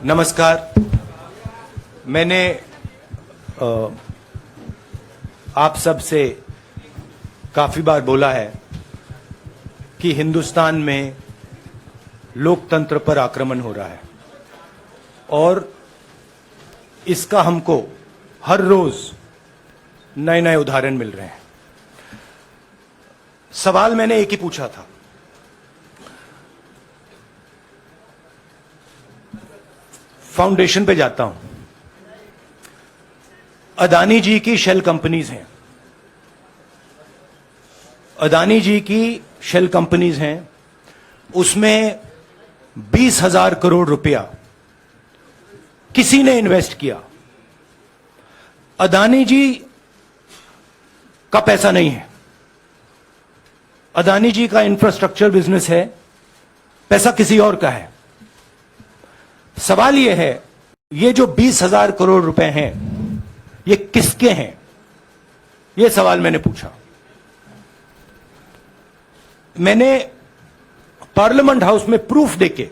नमस्कार। मैंने आप सब से काफी बार बोला है कि हिंदुस्तान में लोकतंत्र पर आक्रमण हो रहा है और इसका हमको हर रोज नए नए उदाहरण मिल रहे हैं। सवाल मैंने एक ही पूछा था, फाउंडेशन पे जाता हूं। अदानी जी की शेल कंपनीज हैं, अदानी जी की शेल कंपनीज हैं, उसमें 20,000 करोड़ रुपया किसी ने इन्वेस्ट किया। अदानी जी का पैसा नहीं है, अदानी जी का इंफ्रास्ट्रक्चर बिजनेस है, पैसा किसी और का है। सवाल यह है, ये जो 20,000 करोड़ रुपए हैं ये किसके हैं? यह सवाल मैंने पूछा। मैंने पार्लियामेंट हाउस में प्रूफ देके,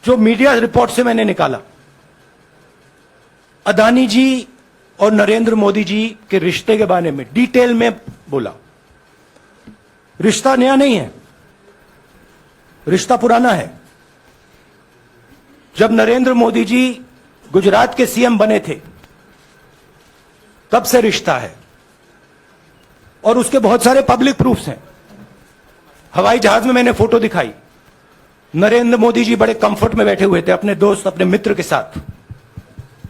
जो मीडिया रिपोर्ट से मैंने निकाला, अदानी जी और नरेंद्र मोदी जी के रिश्ते के बारे में डिटेल में बोला। रिश्ता नया नहीं है, रिश्ता पुराना है। जब नरेंद्र मोदी जी गुजरात के सीएम बने थे तब से रिश्ता है और उसके बहुत सारे पब्लिक प्रूफ्स हैं। हवाई जहाज में मैंने फोटो दिखाई, नरेंद्र मोदी जी बड़े कंफर्ट में बैठे हुए थे अपने दोस्त, अपने मित्र के साथ।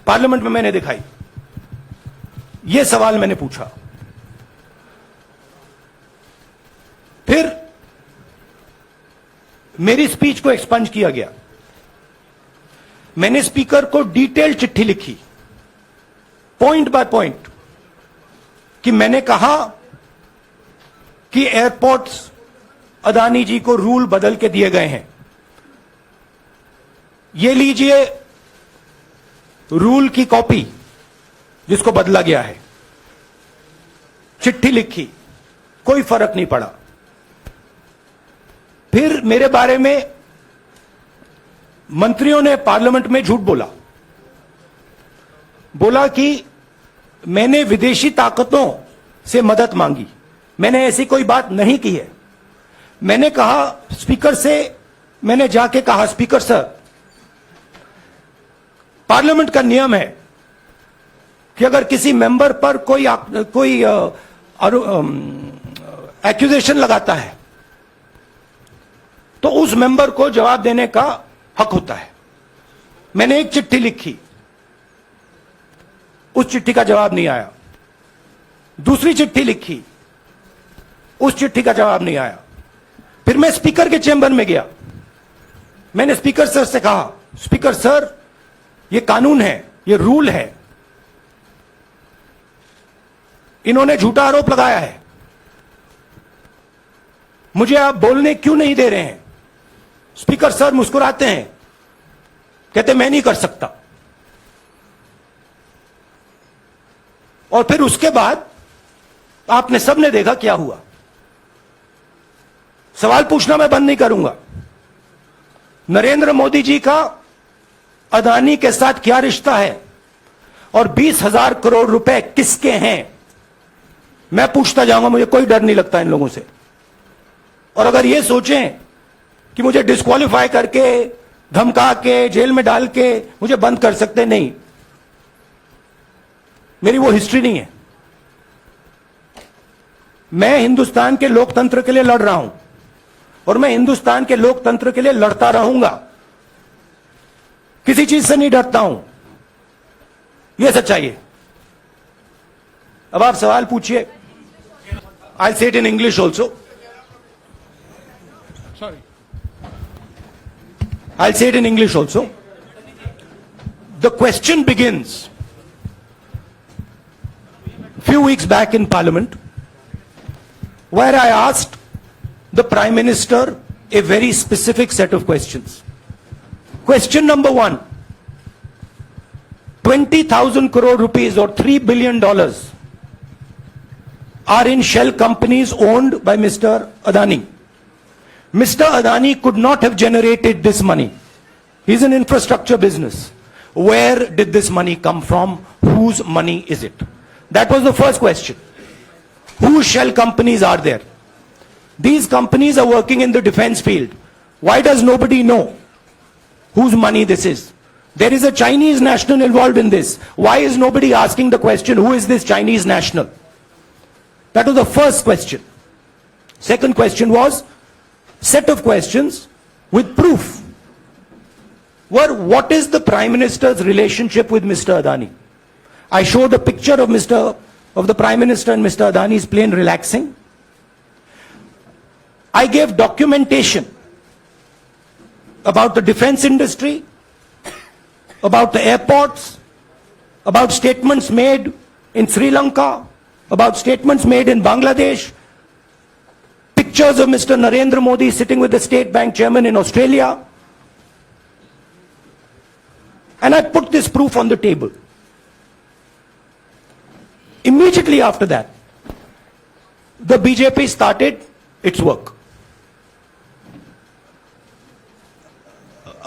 पार्लियामेंट में मैंने दिखाई। यह सवाल मैंने पूछा। फिर मेरी स्पीच को एक्सपंज किया गया। मैंने स्पीकर को डिटेल चिट्ठी लिखी, पॉइंट बाय पॉइंट, कि मैंने कहा कि एयरपोर्ट्स अदानी जी को रूल बदल के दिए गए हैं। ये लीजिए रूल की कॉपी जिसको बदला गया है। चिट्ठी लिखी, कोई फर्क नहीं पड़ा। फिर मेरे बारे में मंत्रियों ने पार्लियामेंट में झूठ बोला कि मैंने विदेशी ताकतों से मदद मांगी। मैंने ऐसी कोई बात नहीं की है। मैंने कहा स्पीकर से, मैंने जाके कहा, स्पीकर सर, पार्लियामेंट का नियम है कि अगर किसी मेंबर पर कोई एक्यूजेशन लगाता है तो उस मेंबर को जवाब देने का हक होता है। मैंने एक चिट्ठी लिखी, उस चिट्ठी का जवाब नहीं आया। दूसरी चिट्ठी लिखी, उस चिट्ठी का जवाब नहीं आया। फिर मैं स्पीकर के चेंबर में गया। मैंने स्पीकर सर से कहा, स्पीकर सर, यह कानून है, यह रूल है, इन्होंने झूठा आरोप लगाया है, मुझे आप बोलने क्यों नहीं दे रहे हैं? स्पीकर सर मुस्कुराते हैं, कहते मैं नहीं कर सकता। और फिर उसके बाद आपने सबने देखा क्या हुआ। सवाल पूछना मैं बंद नहीं करूंगा। नरेंद्र मोदी जी का अदानी के साथ क्या रिश्ता है और 20,000 करोड़ रुपए किसके हैं, मैं पूछता जाऊंगा। मुझे कोई डर नहीं लगता इन लोगों से। और अगर ये सोचें कि मुझे डिस्क्वालीफाई करके, धमका के, जेल में डाल के मुझे बंद कर सकते, नहीं, मेरी वो हिस्ट्री नहीं है। मैं हिंदुस्तान के लोकतंत्र के लिए लड़ रहा हूं और मैं हिंदुस्तान के लोकतंत्र के लिए लड़ता रहूंगा। किसी चीज से नहीं डरता हूं, यह सच्चाई है। अब आप सवाल पूछिए। आई से it in English also. I'll say it in English also. The question begins few weeks back in Parliament, where I asked the Prime Minister a very specific set of questions. Question number 1, 20,000 crore rupees or $3 billion are in shell companies owned by Mr. Adani. Mr. Adani could not have generated this money. He's an infrastructure business. Where did this money come from? Whose money is it? That was the first question. Whose shell companies are there? These companies are working in the defense field. Why does nobody know whose money this is? There is a Chinese national involved in this. Why is nobody asking the question, who is this Chinese national? That was the first question. Second question was, set of questions with proof. What is the Prime Minister's relationship with Mr. Adani? I showed a picture of the Prime Minister and Mr. Adani's plane relaxing. I gave documentation about the defense industry, about the airports, about statements made in Sri Lanka, about statements made in Bangladesh, pictures of Mr. Narendra Modi sitting with the State Bank chairman in Australia. And I put this proof on the table. Immediately after that, the BJP started its work.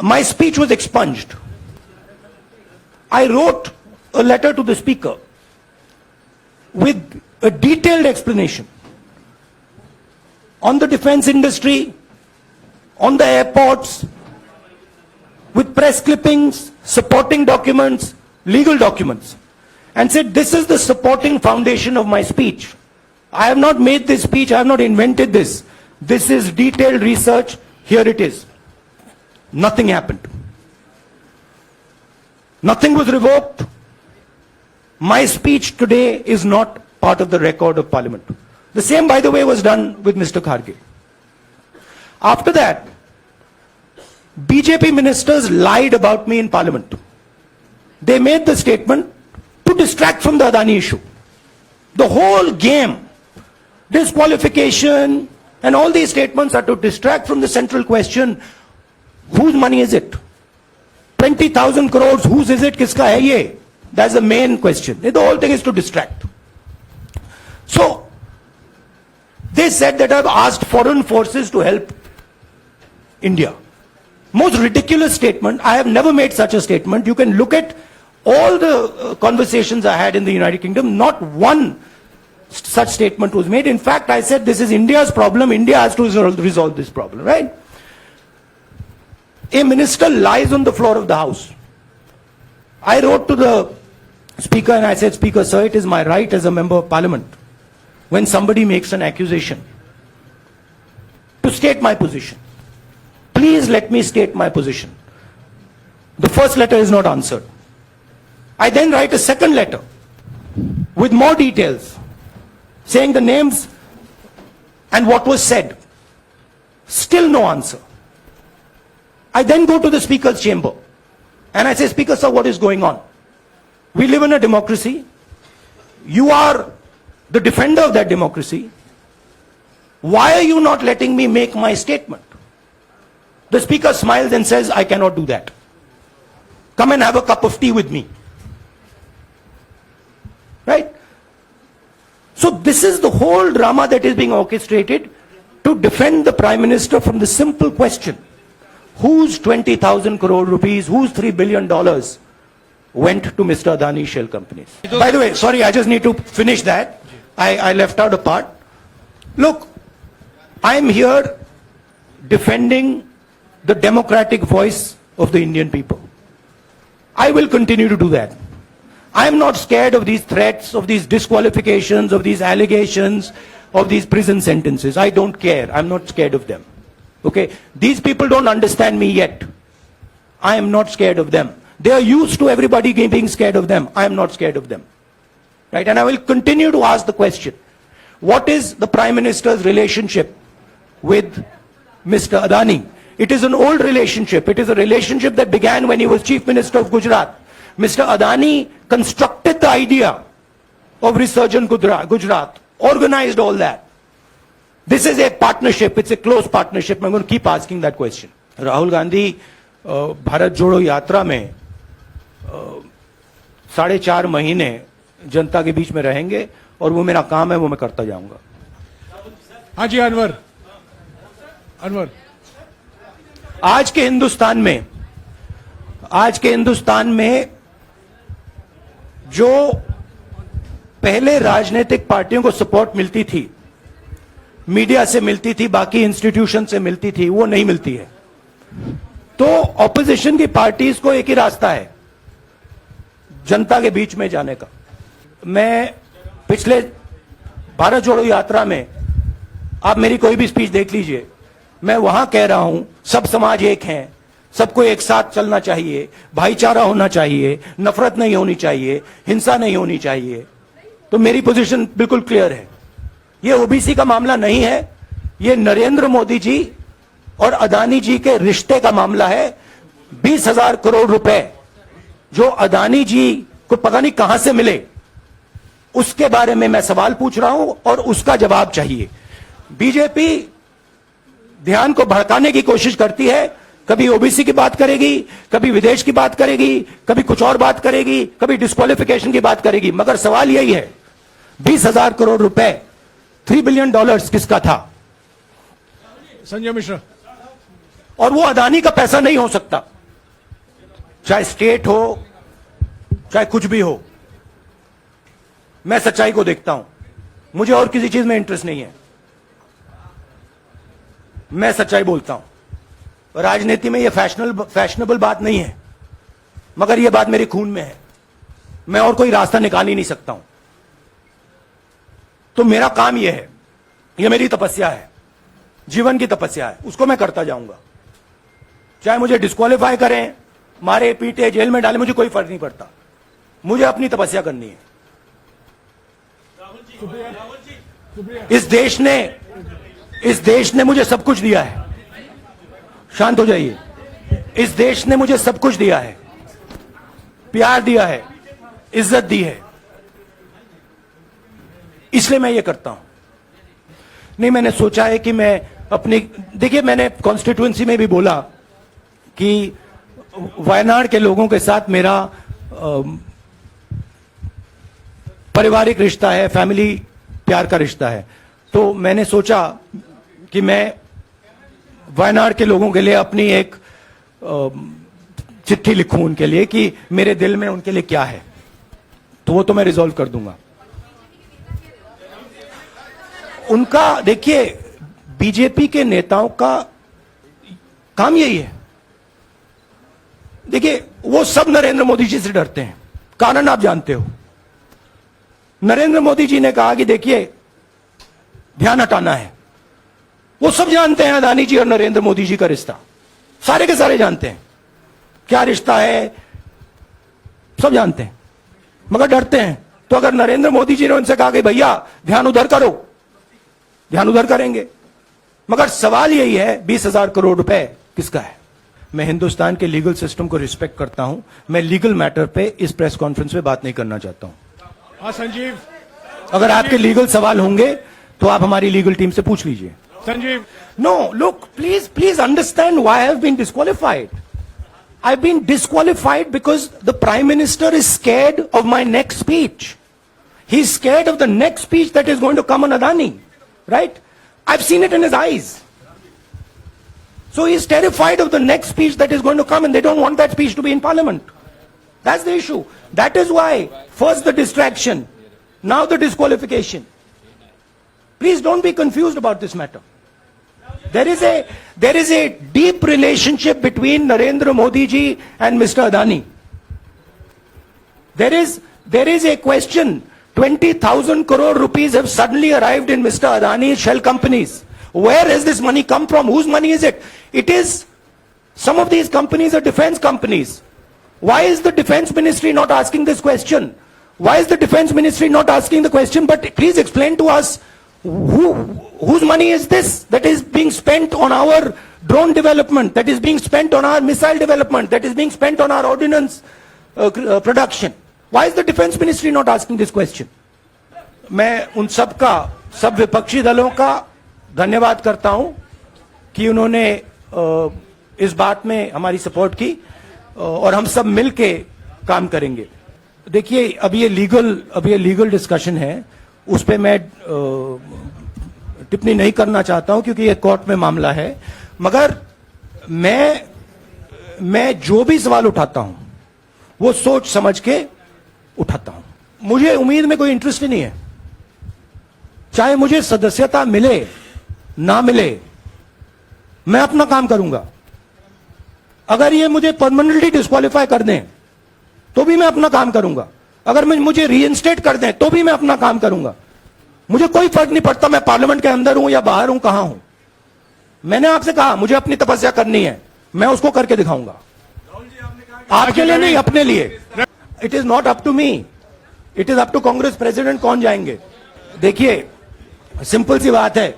My speech was expunged. I wrote a letter to the Speaker with a detailed explanation on the defense industry, on the airports, with press clippings, supporting documents, legal documents, and said, this is the supporting foundation of my speech. I have not made this speech, I have not invented this. This is detailed research, here it is. Nothing happened. Nothing was revoked. My speech today is not part of the record of Parliament. The same, by the way, was done with Mr. Kharge. After that, BJP ministers lied about me in Parliament. They made the statement to distract from the Adani issue. The whole game, disqualification, and all these statements are to distract from the central question, whose money is it? 20,000 crores, whose is it? Kiska hai ye? That's the main question. The whole thing is to distract. So, they said that I've asked foreign forces to help India. Most ridiculous statement. I have never made such a statement. You can look at all the conversations I had in the United Kingdom. Not one such statement was made. In fact, I said this is India's problem. India has to resolve this problem, right? A minister lies on the floor of the House. I wrote to the Speaker and I said, Speaker, sir, it is my right as a member of Parliament, when somebody makes an accusation, to state my position. Please let me state my position. The first letter is not answered. I then write a second letter with more details, saying the names and what was said. Still no answer. I then go to the Speaker's chamber and I say, Speaker, sir, what is going on? We live in a democracy. You are the defender of that democracy. Why are you not letting me make my statement? The Speaker smiles and says, I cannot do that. Come and have a cup of tea with me. Right? So this is the whole drama that is being orchestrated to defend the Prime Minister from the simple question, whose 20,000 crore rupees, whose $3 billion went to Mr. Adani shell companies. By the way, sorry, I just need to finish that. I left out a part. Look, I'm here defending the democratic voice of the Indian people. I will continue to do that. I'm not scared of these threats, of these disqualifications, of these allegations, of these prison sentences. I don't care. I'm not scared of them. Okay? These people don't understand me yet. I am not scared of them. They are used to everybody being scared of them. I am not scared of them. Right? And I will continue to ask the question, what is the Prime Minister's relationship with Mr. Adani? It is an old relationship. It is a relationship that began when he was Chief Minister of Gujarat. Mr. Adani constructed the idea of Resurgent Gujarat, organized all that. This is a partnership. It's a close partnership. I'm going to keep asking that question. Rahul Gandhi, Bharat Jodo Yatra में 4.5 महीने जनता के बीच में रहेंगे और वो मेरा काम है, वो मैं करता जाऊंगा. हाँ जी, अनवर अनवर, आज के हिंदुस्तान में जो पहले राजनीतिक पार्टियों को सपोर्ट मिलती थी, मीडिया से मिलती थी, बाकी इंस्टीट्यूशन से मिलती थी, वो नहीं मिलती है। तो ऑपोजिशन की पार्टीज को एक ही रास्ता है, जनता के बीच में जाने का। मैं पिछले भारत जोड़ो यात्रा में, आप मेरी कोई भी स्पीच देख लीजिए, मैं वहां कह रहा हूं सब समाज एक हैं, सबको एक साथ चलना चाहिए, भाईचारा होना चाहिए, नफरत नहीं होनी चाहिए, हिंसा नहीं होनी चाहिए। तो मेरी पोजीशन बिल्कुल क्लियर है। ये ओबीसी का मामला नहीं है, ये नरेंद्र मोदी जी और अदानी जी के रिश्ते का मामला है। 20,000 करोड़ रुपए जो अदानी जी को पता नहीं कहां से मिले, उसके बारे में मैं सवाल पूछ रहा हूं और उसका जवाब चाहिए। बीजेपी ध्यान को भड़काने की कोशिश करती है, कभी ओबीसी की बात करेगी, कभी विदेश की बात करेगी, कभी कुछ और बात करेगी, कभी डिस्क्वालिफिकेशन की बात करेगी, मगर सवाल यही है 20,000 करोड़ रुपए, $3 बिलियन किसका था? संजय मिश्रा। और वो अदानी का पैसा नहीं हो सकता, चाहे स्टेट हो, चाहे कुछ भी हो। मैं सच्चाई को देखता हूं, मुझे और किसी चीज में इंटरेस्ट नहीं है, मैं सच्चाई बोलता हूं। राजनीति में ये फैशनेबल बात नहीं है, मगर ये बात मेरे खून में है, मैं और कोई रास्ता निकाल ही नहीं सकता हूं। तो मेरा काम यह है, यह मेरी तपस्या है, जीवन की तपस्या है, उसको मैं करता जाऊंगा। चाहे मुझे डिस्क्वालीफाई करें, मारे पीटे, जेल में डाले, मुझे कोई फर्क नहीं पड़ता, मुझे अपनी तपस्या करनी है। इस देश ने मुझे सब कुछ दिया है, शांत हो जाइए। इस देश ने मुझे सब कुछ दिया है, प्यार दिया है, इज्जत दी है, इसलिए मैं ये करता हूं। नहीं, मैंने सोचा है कि मैं अपनी, देखिए मैंने कॉन्स्टिट्यूएंसी में भी बोला कि वायनाड के लोगों के साथ मेरा पारिवारिक रिश्ता है, फैमिली प्यार का रिश्ता है। तो मैंने सोचा कि मैं वायनाड के लोगों के लिए अपनी एक चिट्ठी लिखूं उनके लिए कि मेरे दिल में उनके लिए क्या है, तो वो तो मैं रिजॉल्व कर दूंगा। उनका, देखिए बीजेपी के नेताओं का काम यही है। देखिए वो सब नरेंद्र मोदी जी से डरते हैं, कारण आप जानते हो। नरेंद्र मोदी जी ने कहा कि देखिए ध्यान हटाना है, वो सब जानते हैं अदानी जी और नरेंद्र मोदी जी का रिश्ता, सारे के सारे जानते हैं क्या रिश्ता है, सब जानते हैं, मगर डरते हैं। तो अगर नरेंद्र मोदी जी ने उनसे कहा कि भैया ध्यान उधर करो, ध्यान उधर करेंगे। मगर सवाल यही है 20,000 करोड़ रुपए किसका है? मैं हिंदुस्तान के लीगल सिस्टम को रिस्पेक्ट करता हूं, मैं लीगल मैटर पे इस प्रेस कॉन्फ्रेंस में बात नहीं करना चाहता हूं। संजीव, अगर आपके लीगल सवाल होंगे तो आप हमारी लीगल टीम से पूछ लीजिए। Sanjeev, no, look, please understand why I have been disqualified. I've been disqualified because the Prime Minister is scared of my next speech. He's scared of the next speech that is going to come on Adani, right? I've seen it in his eyes. So he's terrified of the next speech that is going to come, and they don't want that speech to be in Parliament. That's the issue. That is why first the distraction, now the disqualification. Please don't be confused about this matter. There is a deep relationship between Narendra Modi ji and Mr. Adani. There is a question. 20,000 crore rupees have suddenly arrived in Mr. Adani's shell companies. Where has this money come from? Whose money is it? It is, some of these companies are defense companies. Why is the defense ministry not asking this question? Why is the defense ministry not asking the question? But please explain to us, whose money is this that is being spent on our drone development, that is being spent on our missile development, that is being spent on our ordnance production? Why is the defense ministry not asking this question? मैं उन सब का, सब विपक्षी दलों का धन्यवाद करता हूं कि उन्होंने इस बात में हमारी सपोर्ट की और हम सब मिलके काम करेंगे। देखिए अब ये लीगल डिस्कशन है, उस पे मैं टिप्पणी नहीं करना चाहता हूं क्योंकि यह कोर्ट में मामला है, मगर मैं जो भी सवाल उठाता हूं वो सोच समझ के उठाता हूं। मुझे उम्मीद में कोई इंटरेस्ट ही नहीं है, चाहे मुझे सदस्यता मिले ना मिले, मैं अपना काम करूंगा। अगर ये मुझे परमानेंटली डिस्क्वालीफाई कर दें तो भी मैं अपना काम करूंगा, अगर मुझे रीइंस्टेट कर दें तो भी मैं अपना काम करूंगा। मुझे कोई फर्क नहीं पड़ता मैं पार्लियामेंट के अंदर हूं या बाहर हूं, कहां हूं। मैंने आपसे कहा मुझे अपनी तपस्या करनी है, मैं उसको करके दिखाऊंगा। आपके लिए नहीं, अपने लिए। It is not up to me, it is up to Congress president कौन जाएंगे। देखिए सिंपल सी बात है,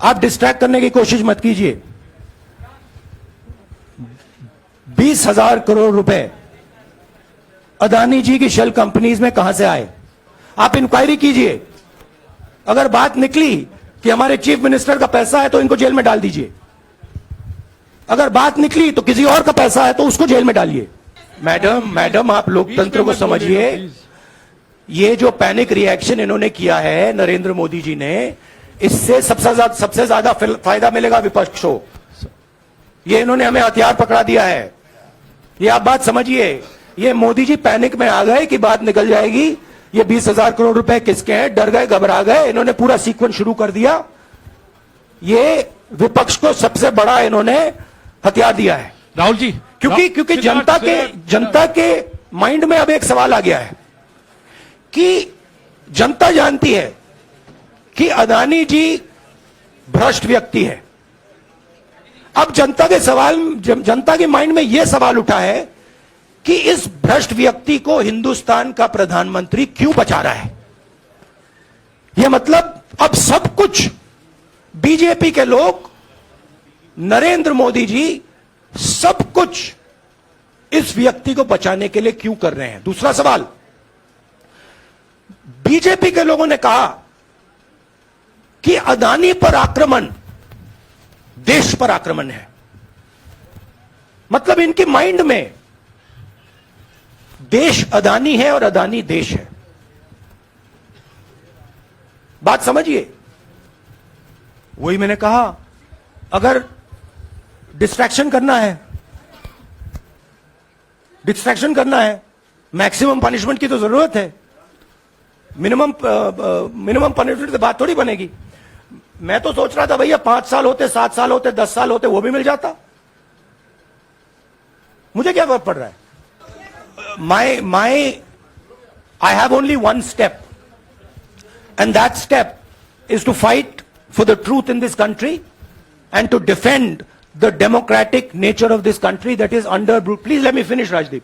आप डिस्ट्रैक्ट करने की कोशिश मत कीजिए। 20,000 करोड़ रुपए अदानी जी की शेल कंपनीज में कहां से आए, आप इंक्वायरी कीजिए। अगर बात निकली कि हमारे चीफ मिनिस्टर का पैसा है तो इनको जेल में डाल दीजिए, अगर बात निकली तो किसी और का पैसा है तो उसको जेल में डालिए। मैडम आप लोकतंत्र को समझिए। ये जो पैनिक रिएक्शन इन्होंने किया है नरेंद्र मोदी जी ने, इससे सबसे ज्यादा फायदा मिलेगा विपक्ष को। ये इन्होंने हमें हथियार पकड़ा दिया है, ये आप बात समझिए। ये मोदी जी पैनिक में आ गए कि बात निकल जाएगी, ये 20,000 करोड़ रुपए किसके हैं, डर गए, घबरा गए, इन्होंने पूरा सीक्वेंस शुरू कर दिया। ये विपक्ष को सबसे बड़ा इन्होंने हथियार दिया है राहुल जी, क्योंकि जनता के माइंड में अब एक सवाल आ गया है कि जनता जानती है कि अदानी जी भ्रष्ट व्यक्ति है। अब जनता के माइंड में यह सवाल उठा है कि इस भ्रष्ट व्यक्ति को हिंदुस्तान का प्रधानमंत्री क्यों बचा रहा है। यह मतलब अब सब कुछ बीजेपी के लोग, नरेंद्र मोदी जी सब कुछ इस व्यक्ति को बचाने के लिए क्यों कर रहे हैं। दूसरा सवाल, बीजेपी के लोगों ने कहा कि अदानी पर आक्रमण देश पर आक्रमण है। मतलब इनके माइंड में देश अदानी है और अदानी देश है। बात समझिए। वही मैंने कहा, अगर डिस्ट्रैक्शन करना है, मैक्सिमम पनिशमेंट की तो जरूरत है। मिनिमम पनिशमेंट से बात थोड़ी बनेगी। मैं तो सोच रहा था भैया 5 साल होते, 7 साल होते, 10 साल होते, वो भी मिल जाता। मुझे क्या फर्क पड़ रहा है। I have only one step, and that step is to fight for the truth in this country and to defend the democratic nature of this country that is under. Please let me finish, Rajdeep,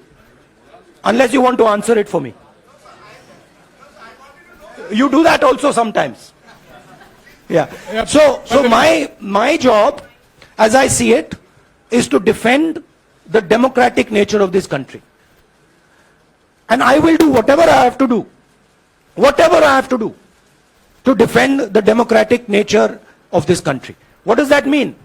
unless you want to answer it for me. You do that also sometimes. Yeah. So my job, as I see it, is to defend the democratic nature of this country. And I will do whatever I have to do to defend the democratic nature of this country. What does that mean?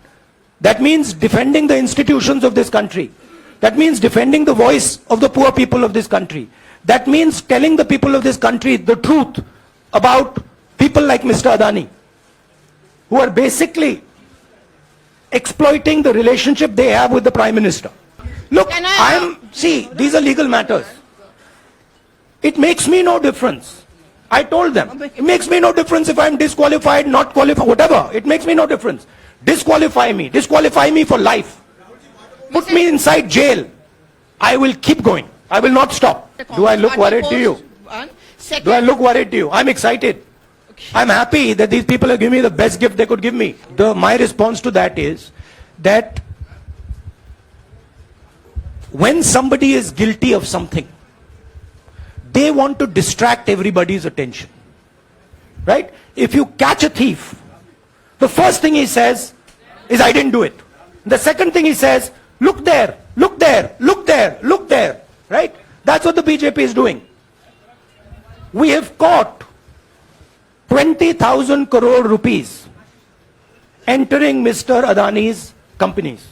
That means defending the institutions of this country. That means defending the voice of the poor people of this country. That means telling the people of this country the truth about people like Mr. Adani, who are basically exploiting the relationship they have with the Prime Minister. Look, see, these are legal matters. It makes me no difference. I told them, it makes me no difference if I'm disqualified, not qualified, whatever. It makes me no difference. Disqualify me for life. Put me inside jail. I will keep going. I will not stop. Do I look worried to you? Do I look worried to you? I'm excited. I'm happy that these people have given me the best gift they could give me. My response to that is that when somebody is guilty of something, they want to distract everybody's attention. Right? If you catch a thief, the first thing he says is, I didn't do it. The second thing he says, look there, look there, look there, look there. Right? That's what the BJP is doing. We have caught 20,000 crore rupees entering Mr. Adani's companies.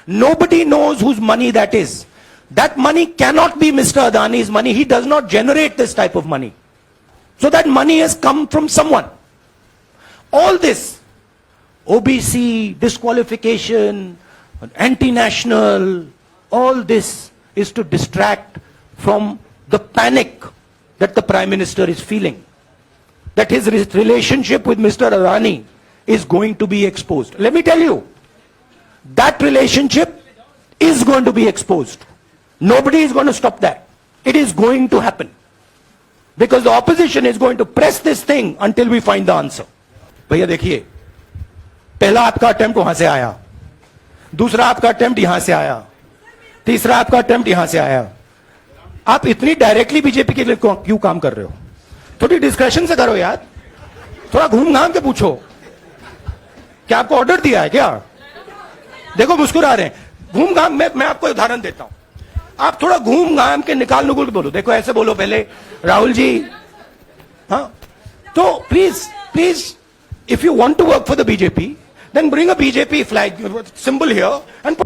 Nobody knows whose money that is. That money cannot be Mr. Adani's money. He does not generate this type of money. So that money has come from someone. All this, OBC, disqualification, anti-national, all this is to distract from the panic that the Prime Minister is feeling, that his relationship with Mr. Adani is going to be exposed. Let me tell you, that relationship is going to be exposed. Nobody is going to stop that. It is going to happen. Because the opposition is going to press this thing until we find the answer. भैया देखिए, पहला आपका attempt वहां से आया, दूसरा आपका attempt यहां से आया, तीसरा आपका अटेम्प्ट यहां से आया. आप इतनी डायरेक्टली बीजेपी के लिए क्यों काम कर रहे हो? थोड़ी डिस्कशन से करो यार, थोड़ा घूम घाम के पूछो. क्या आपको ऑर्डर दिया है क्या? देखो मुस्कुरा रहे हैं. घूम घाम, मैं आपको उदाहरण देता हूं. आप थोड़ा घूम घाम के निकाल नुकुल के बोलो. देखो ऐसे बोलो पहले, राहुल जी. हाँ, तो please if you want to work for the BJP, then bring a BJP flag symbol here and